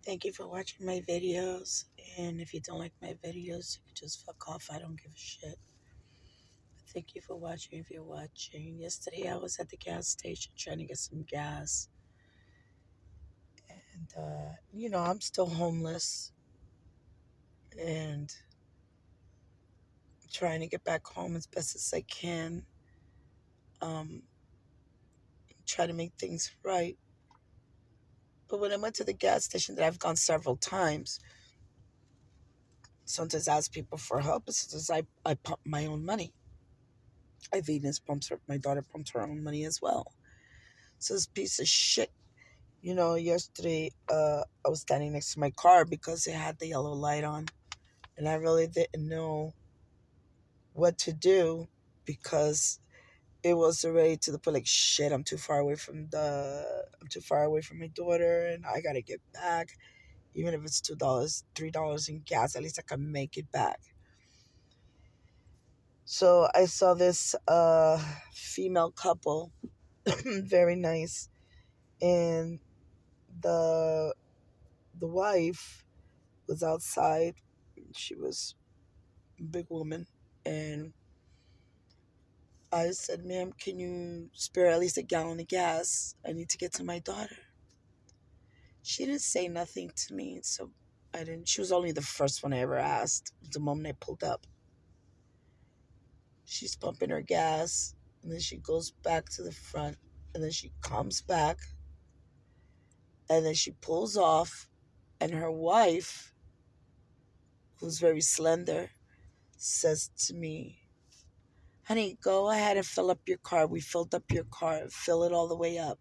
Thank you for watching my videos. And if you don't like my videos, you can just fuck off. I don't give a shit. Thank you for watching if you're watching. Yesterday I was at the gas station trying to get some gas. And, I'm still homeless and trying to get back home as best as I can. Um, try to make things right. But when I went to the gas station that I've gone several times, sometimes I ask people for help, and sometimes I pump my own money. Venus pumps her, my daughter pumps her own money as well. So this piece of shit, yesterday I was standing next to my car because it had the yellow light on, and I really didn't know what to do because it was already to the point like shit. I'm too far away from my daughter, and I gotta get back. Even if it's $2, $3 in gas, at least I can make it back. So I saw this female couple, very nice, and the the wife was outside. She was a big woman, and I said, "Ma'am, can you spare at least a gallon of gas? I need to get to my daughter." She didn't say nothing to me, so I didn't. She was only the first one I ever asked. The moment I pulled up, she's pumping her gas, and then she goes back to the front, and then she comes back, and then she pulls off, and her wife, who's very slender, says to me, "Honey, go ahead and fill up your car. We filled up your car. Fill it all the way up."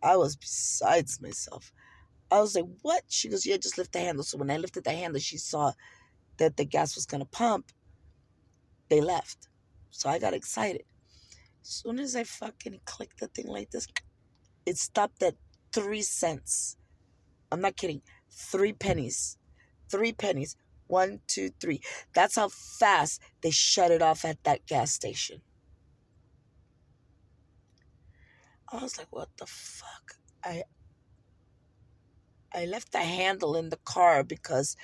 I was besides myself. I was like, "What?" She goes, "Yeah, just lift the handle." So when I lifted the handle, she saw that the gas was going to pump. They left. So I got excited. As soon as I fucking clicked the thing like this, it stopped at 3 cents. I'm not kidding. 3 pennies. 3 pennies. One, two, three. That's how fast they shut it off at that gas station. I was like, what the fuck? I left the handle in the car because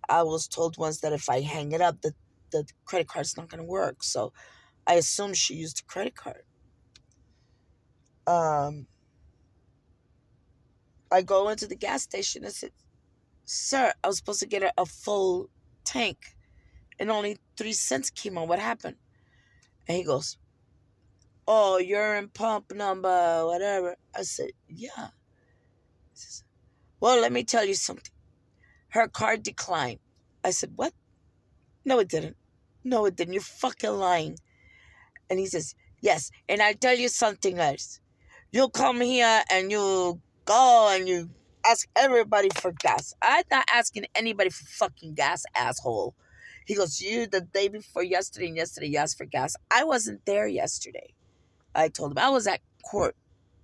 I was told once that if I hang it up, the credit card's not going to work. So I assumed she used a credit card. Um, I go into the gas station and said, "Sir, I was supposed to get a full tank and only 3 cents came on. What happened?" And he goes, "Oh, you're in pump number, whatever." I said, "Yeah." He says, "Well, let me tell you something. Her card declined." I said, "What?" "No, it didn't." "No, it didn't. You're fucking lying." And he says, "Yes. And I tell you something else. You come here and you go and you ask everybody for gas. I'm not asking anybody for fucking gas, asshole." He goes, "You, the day before yesterday and yesterday, you asked for gas." I wasn't there yesterday. I told him I was at court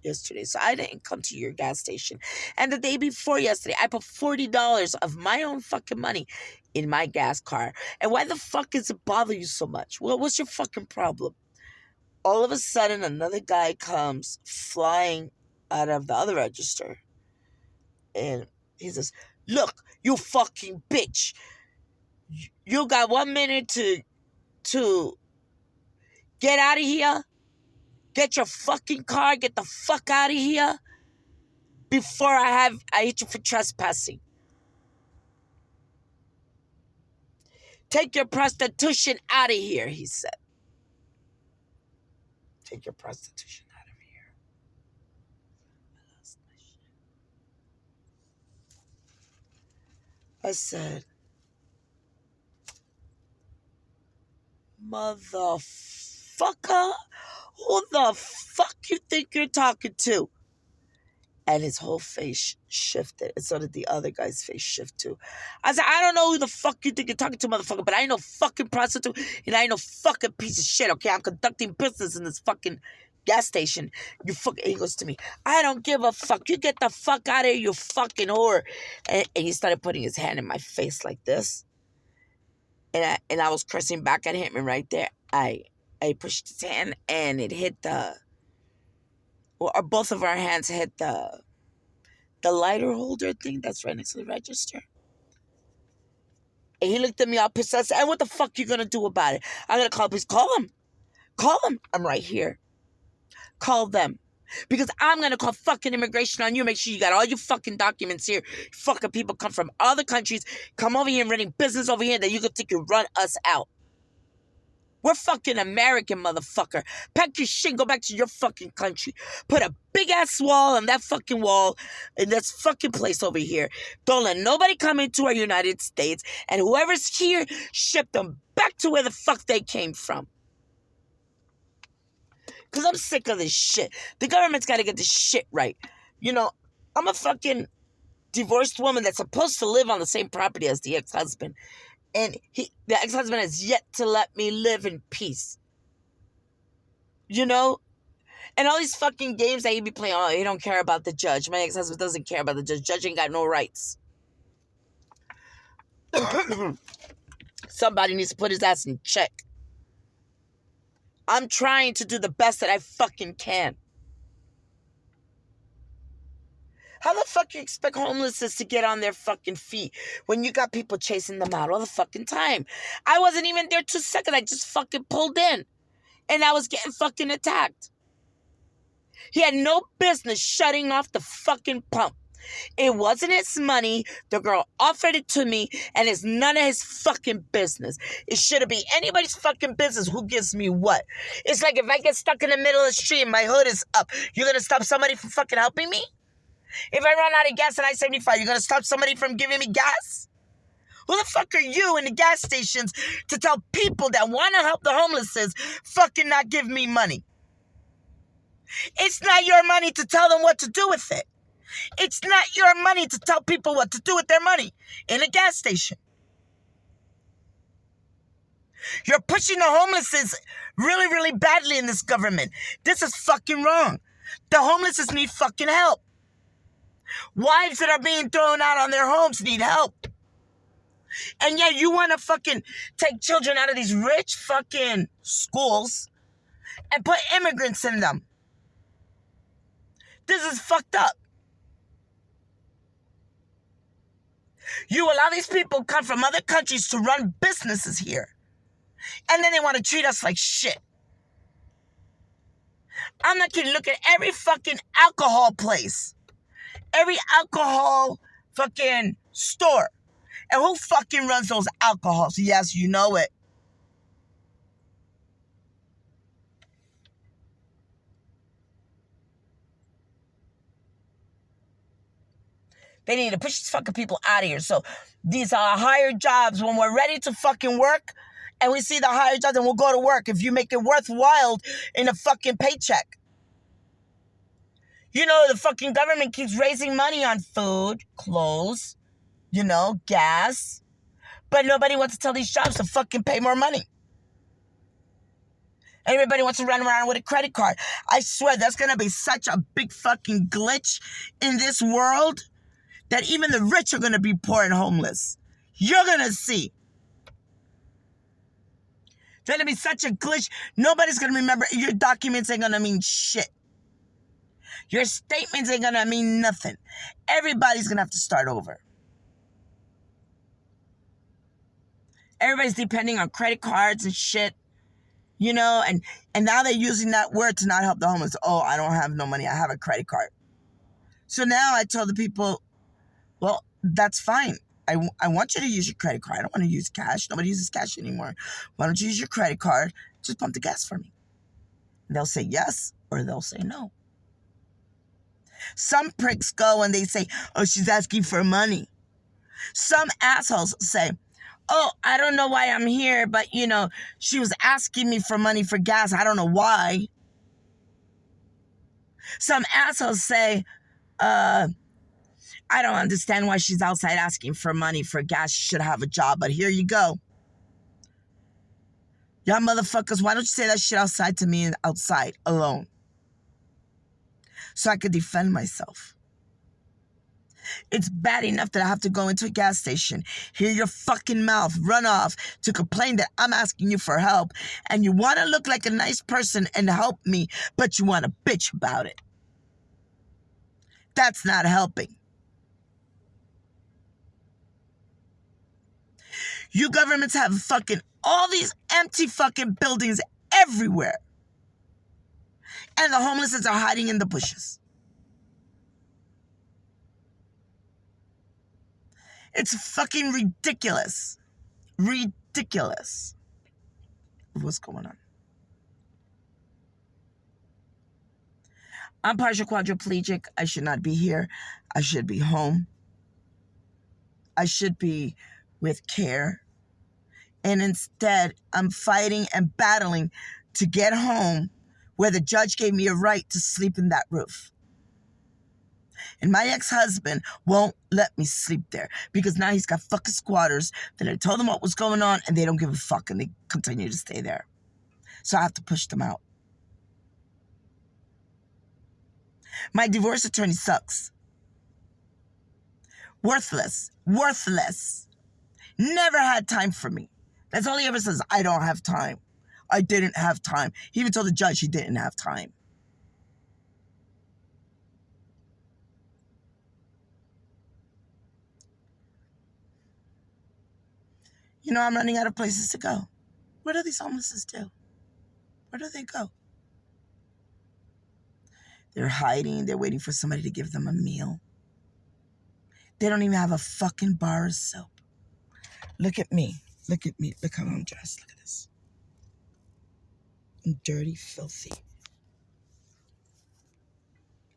yesterday, so I didn't come to your gas station. And the day before yesterday, I put $40 of my own fucking money in my gas car. And why the fuck does it bother you so much? Well, what's your fucking problem? All of a sudden, another guy comes flying out of the other register, and he says, "Look, you fucking bitch. You got 1 minute to get out of here. Get your fucking car. Get the fuck out of here before I hit you for trespassing. Take your prostitution out of here," he said. "Take your prostitution out of here." I lost my shit. I said, "Motherfucker, who the fuck you think you're talking to?" And his whole face shifted, and so did the other guy's face shift too. I said, "I don't know who the fuck you think you're talking to, motherfucker, but I ain't no fucking prostitute, and I ain't no fucking piece of shit, okay? I'm conducting business in this fucking gas station. You fucking," he goes to me, "I don't give a fuck. You get the fuck out of here, you fucking whore." And he started putting his hand in my face like this. And I was cursing back at him, and right there, I pushed his hand, and it hit or both of our hands hit the lighter holder thing that's right next to the register. And he looked at me all pissed. I said, and what the fuck you gonna do about it? I'm gonna call police. Call them. Call them. I'm right here. Call them. Because I'm gonna call fucking immigration on you. Make sure you got all your fucking documents here. Fucking people come from other countries, come over here and running business over here that you could think you run us out. We're fucking American, motherfucker. Pack your shit, go back to your fucking country. Put a big ass wall on that fucking wall in this fucking place over here. Don't let nobody come into our United States. And whoever's here, ship them back to where the fuck they came from. Because I'm sick of this shit. The government's got to get this shit right. You know, I'm a fucking divorced woman that's supposed to live on the same property as the ex-husband. And the ex-husband has yet to let me live in peace. You know? And all these fucking games that he be playing, oh, he don't care about the judge. My ex-husband doesn't care about the judge. Judge ain't got no rights. Somebody needs to put his ass in check. I'm trying to do the best that I fucking can. How the fuck you expect homelessness to get on their fucking feet when you got people chasing them out all the fucking time? I wasn't even there 2 seconds. I just fucking pulled in. And I was getting fucking attacked. He had no business shutting off the fucking pump. It wasn't his money. The girl offered it to me, and it's none of his fucking business. It shouldn't be anybody's fucking business who gives me what. It's like if I get stuck in the middle of the street and my hood is up, you're gonna stop somebody from fucking helping me? If I run out of gas on I-75, you're gonna stop somebody from giving me gas? Who the fuck are you in the gas stations to tell people that want to help the homeless fucking not give me money? It's not your money to tell them what to do with it. It's not your money to tell people what to do with their money in a gas station. You're pushing the homeless really, really badly in this government. This is fucking wrong. The homeless need fucking help. Wives that are being thrown out on their homes need help. And yet you want to fucking take children out of these rich fucking schools and put immigrants in them. This is fucked up. You allow these people come from other countries to run businesses here. And then they want to treat us like shit. I'm not kidding. Look at every fucking alcohol place. Every alcohol fucking store. And who fucking runs those alcohols? Yes, you know it. They need to push these fucking people out of here. So these are higher jobs. When we're ready to fucking work and we see the higher jobs, then we'll go to work if you make it worthwhile in a fucking paycheck. You know, the fucking government keeps raising money on food, clothes, you know, gas. But nobody wants to tell these jobs to fucking pay more money. Everybody wants to run around with a credit card. I swear, that's going to be such a big fucking glitch in this world that even the rich are going to be poor and homeless. You're going to see. There's going to be such a glitch. Nobody's going to remember. Your documents ain't going to mean shit. Your statements ain't going to mean nothing. Everybody's going to have to start over. Everybody's depending on credit cards and shit. You know, and now they're using that word to not help the homeless. Oh, I don't have no money. I have a credit card. So now I tell the people, well, that's fine. I want you to use your credit card. I don't want to use cash. Nobody uses cash anymore. Why don't you use your credit card? Just pump the gas for me. And they'll say yes or they'll say no. Some pricks go and they say, oh, she's asking for money. Some assholes say, oh, I don't know why I'm here, but, you know, she was asking me for money for gas. I don't know why. Some assholes say, I don't understand why she's outside asking for money for gas. She should have a job, but here you go. Y'all motherfuckers, why don't you say that shit outside to me outside alone? So I could defend myself. It's bad enough that I have to go into a gas station, hear your fucking mouth run off to complain that I'm asking you for help, and you want to look like a nice person and help me, but you want to bitch about it. That's not helping. You governments have fucking all these empty fucking buildings everywhere. And the homeless are hiding in the bushes. It's fucking ridiculous. Ridiculous. What's going on? I'm partial quadriplegic. I should not be here. I should be home. I should be with care. And instead, I'm fighting and battling to get home where the judge gave me a right to sleep in that roof. And my ex-husband won't let me sleep there because now he's got fucking squatters that I told them what was going on and they don't give a fuck and they continue to stay there. So I have to push them out. My divorce attorney sucks. Worthless. Worthless. Never had time for me. That's all he ever says. I don't have time. I didn't have time. He even told the judge he didn't have time. You know, I'm running out of places to go. Where do these homeless do? Where do they go? They're hiding. They're waiting for somebody to give them a meal. They don't even have a fucking bar of soap. Look at me. Look at me. Look how I'm dressed. Look at this. I'm dirty, filthy.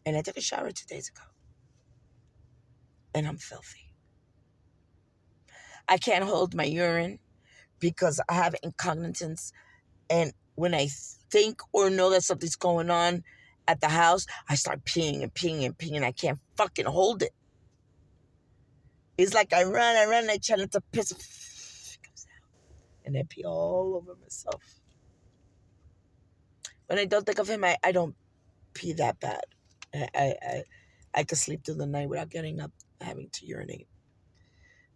And I took a shower 2 days ago. And I'm filthy. I can't hold my urine because I have incontinence. And when I think or know that something's going on at the house, I start peeing and peeing and peeing and I can't fucking hold it. It's like I run, and I try not to piss. It comes out. And I pee all over myself. When I don't think of him, I don't pee that bad. I could sleep through the night without getting up, having to urinate.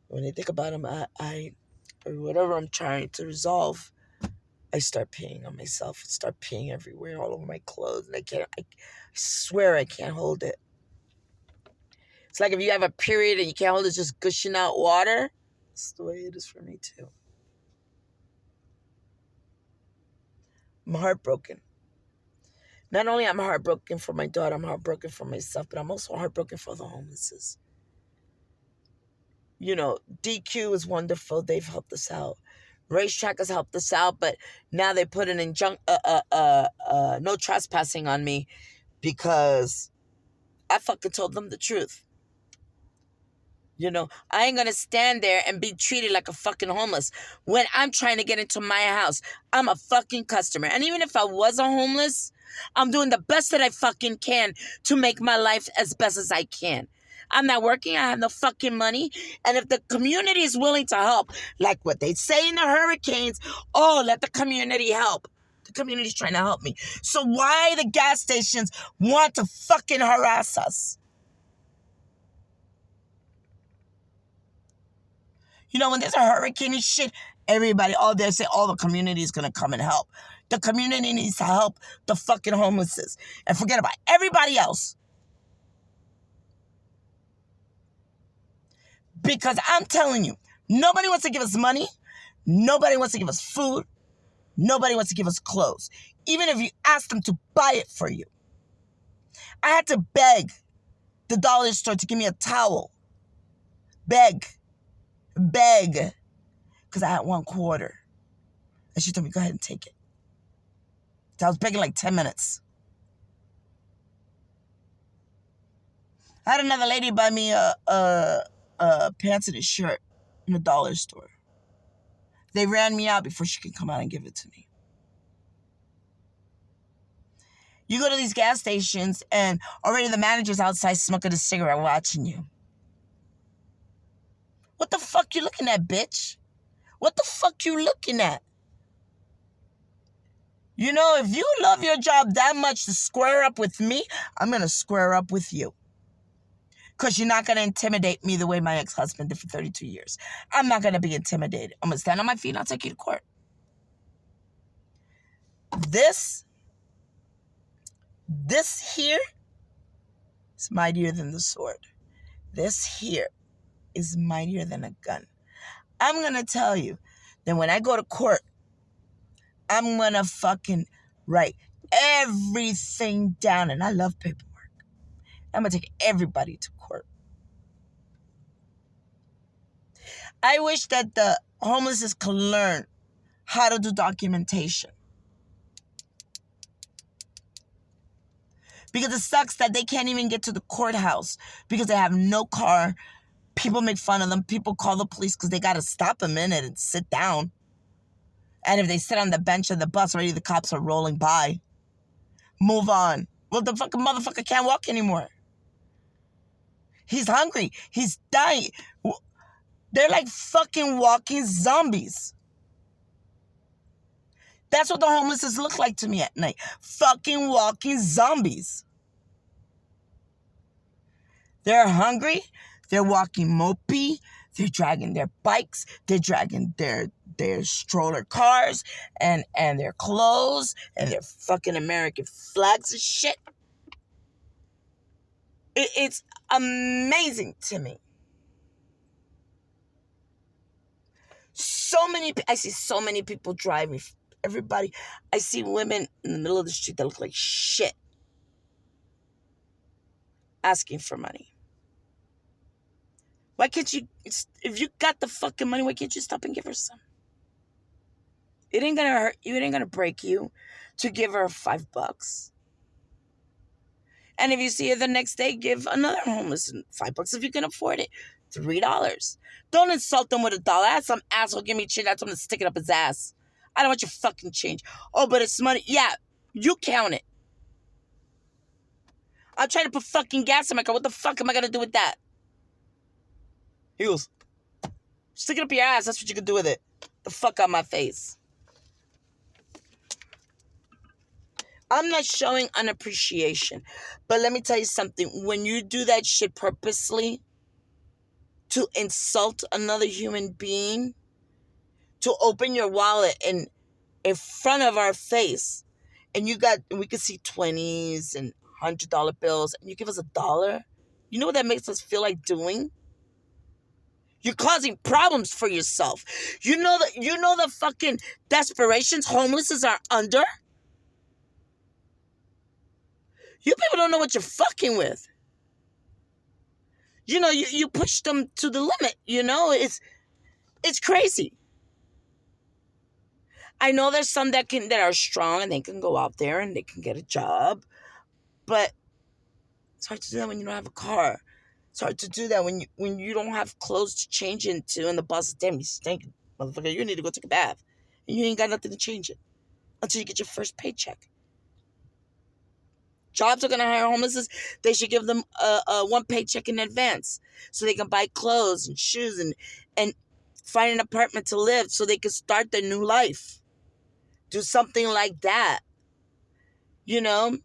When I think about him, I or whatever I'm trying to resolve, I start peeing on myself. I start peeing everywhere, all over my clothes, and I swear I can't hold it. It's like if you have a period and you can't hold it, just gushing out water. That's the way it is for me too. I'm heartbroken. Not only am I heartbroken for my daughter, I'm heartbroken for myself, but I'm also heartbroken for the homeless. You know, DQ is wonderful. They've helped us out. Racetrack has helped us out, but now they put an no trespassing on me because I fucking told them the truth. You know, I ain't gonna stand there and be treated like a fucking homeless when I'm trying to get into my house. I'm a fucking customer. And even if I was a homeless, I'm doing the best that I fucking can to make my life as best as I can. I'm not working. I have no fucking money. And if the community is willing to help, like what they say in the hurricanes, oh, let the community help. The community's trying to help me. So why the gas stations want to fucking harass us? You know, when there's a hurricane and shit, everybody, they say, the community is going to come and help. The community needs to help the fucking homeless. And forget about everybody else. Because I'm telling you, nobody wants to give us money. Nobody wants to give us food. Nobody wants to give us clothes. Even if you ask them to buy it for you. I had to beg the dollar store to give me a towel. Beg. Because I had $1. And she told me, go ahead and take it. So I was begging like 10 minutes. I had another lady buy me a pants and a shirt in the dollar store. They ran me out before she could come out and give it to me. You go to these gas stations and already the manager's outside smoking a cigarette watching you. What the fuck you looking at, bitch? What the fuck you looking at? You know, if you love your job that much to square up with me, I'm going to square up with you. Because you're not going to intimidate me the way my ex-husband did for 32 years. I'm not going to be intimidated. I'm going to stand on my feet and I'll take you to court. This here is mightier than the sword. This here is mightier than a gun. I'm going to tell you that when I go to court, I'm going to fucking write everything down. And I love paperwork. I'm going to take everybody to court. I wish that the homeless could learn how to do documentation. Because it sucks that they can't even get to the courthouse because they have no car. People make fun of them. People call the police because they got to stop a minute and sit down. And if they sit on the bench of the bus, already the cops are rolling by. Move on. Well, the fucking motherfucker can't walk anymore. He's hungry. He's dying. They're like fucking walking zombies. That's what the homeless look like to me at night. Fucking walking zombies. They're hungry. They're walking mopey. They're dragging their bikes. They're dragging their stroller cars and their clothes and their fucking American flags and shit. It's amazing to me. I see so many people driving. Everybody, I see women in the middle of the street that look like shit asking for money. Why can't you, if you got the fucking money, why can't you stop and give her some? It ain't gonna hurt you, it ain't gonna break you to give her $5. And if you see her the next day, give another homeless $5 if you can afford it. $3. Don't insult them with $1. That's some asshole give me change. That's I'm gonna stick it up his ass. I don't want your fucking change. Oh, but it's money. Yeah, you count it. I'm trying to put fucking gas in my car. What the fuck am I gonna do with that? He goes, stick it up your ass. That's what you can do with it. The fuck out my face. I'm not showing unappreciation. But let me tell you something. When you do that shit purposely to insult another human being, to open your wallet in front of our face, and we could see 20s and $100 bills, and you give us $1, you know what that makes us feel like doing? You're causing problems for yourself. You know the fucking desperations homeless are under? You people don't know what you're fucking with. You know, you push them to the limit, you know? It's crazy. I know there's some that are strong and they can go out there and they can get a job, but it's hard to do that when you don't have a car. It's hard to do that when you don't have clothes to change into, and the boss is, damn, you stink, motherfucker. You need to go take a bath, and you ain't got nothing to change it until you get your first paycheck. Jobs are gonna hire homeless. They should give them a one paycheck in advance so they can buy clothes and shoes and find an apartment to live so they can start their new life. Do something like that, you know?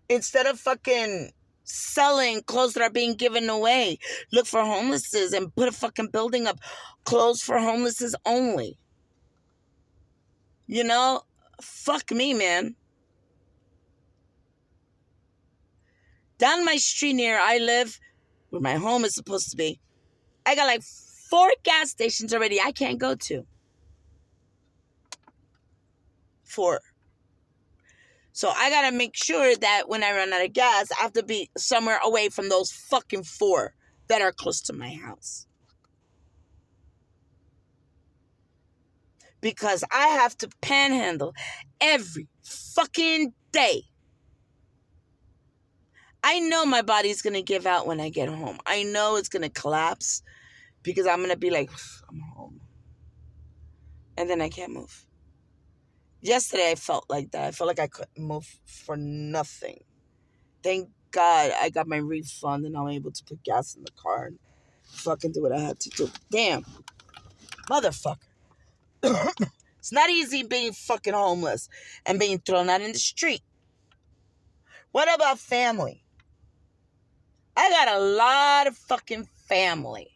Instead of fucking selling clothes that are being given away, look for homelesses and put a fucking building up. Clothes for homelesses only. You know? Fuck me, man. Down my street near I live, where my home is supposed to be, I got like 4 gas stations already I can't go to. 4. So I gotta make sure that when I run out of gas, I have to be somewhere away from those fucking 4 that are close to my house. Because I have to panhandle every fucking day. I know my body's gonna give out when I get home. I know it's gonna collapse because I'm gonna be like, I'm home. And then I can't move. Yesterday I felt like that. I felt like I couldn't move for nothing. Thank God I got my refund and I'm able to put gas in the car and fucking do what I had to do. Damn. Motherfucker. It's not easy being fucking homeless and being thrown out in the street. What about family? I got a lot of fucking family.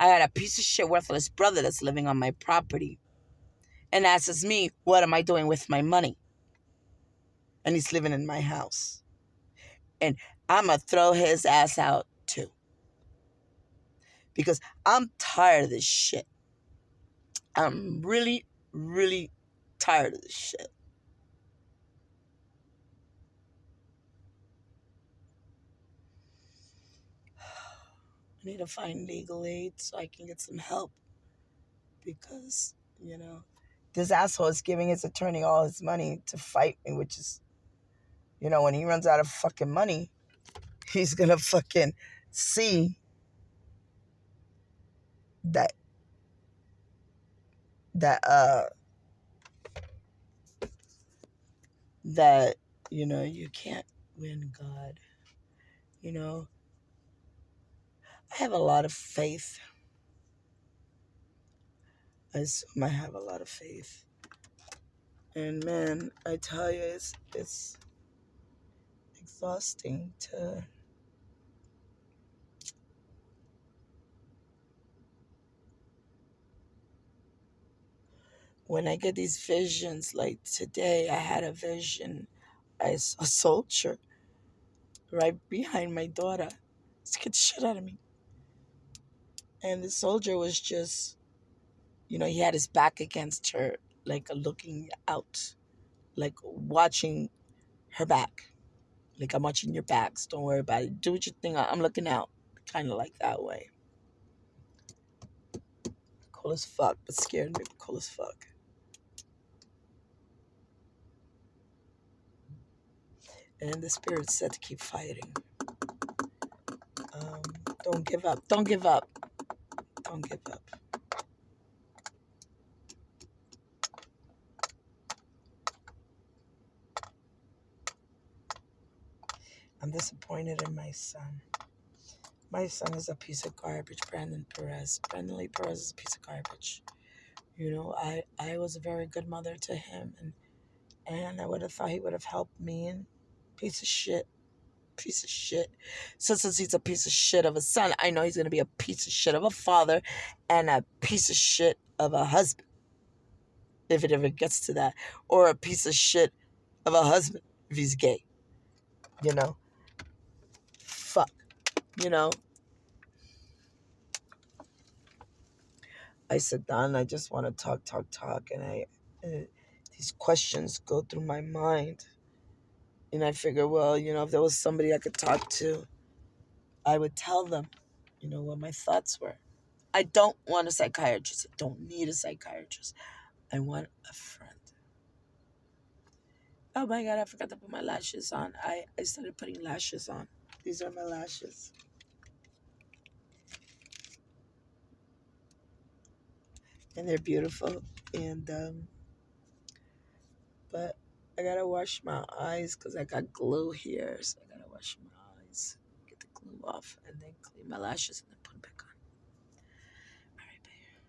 I got a piece of shit worthless brother that's living on my property and asks me, what am I doing with my money? And he's living in my house. And I'm going to throw his ass out too. because I'm tired of this shit. I'm really, really tired of this shit. I need to find legal aid so I can get some help because, this asshole is giving his attorney all his money to fight me, which is, when he runs out of fucking money, he's gonna fucking see that that uh that you can't win God. You know, I have a lot of faith. I assume I have a lot of faith. And man, I tell you, it's exhausting to when I get these visions. Like today, I had a vision. I saw a soldier right behind my daughter. Scared the shit out of me. And the soldier was just, he had his back against her, like looking out, like watching her back. Like, I'm watching your backs. Don't worry about it. Do what you think. I'm looking out. Kind of like that way. Cool as fuck, but scared me. Cool as fuck. And the spirit said to keep fighting. Um, don't give up. Don't give up. Don't give up. I'm disappointed in my son. My son is a piece of garbage, Brandon Perez. Brandon Lee Perez is a piece of garbage. I was a very good mother to him, and I would have thought he would have helped me. And piece of shit. Piece of shit. So since he's a piece of shit of a son, I know he's going to be a piece of shit of a father and a piece of shit of a husband, if it ever gets to that. Or a piece of shit of a husband if he's gay. Fuck. You know? I sit down and I just want to talk. And these questions go through my mind. And I figure, well, if there was somebody I could talk to, I would tell them, what my thoughts were. I don't want a psychiatrist. I don't need a psychiatrist. I want a friend. Oh my God, I forgot to put my lashes on. I started putting lashes on. These are my lashes. And they're beautiful. And, but I gotta wash my eyes because I got glue here. So I gotta wash my eyes, get the glue off, and then clean my lashes.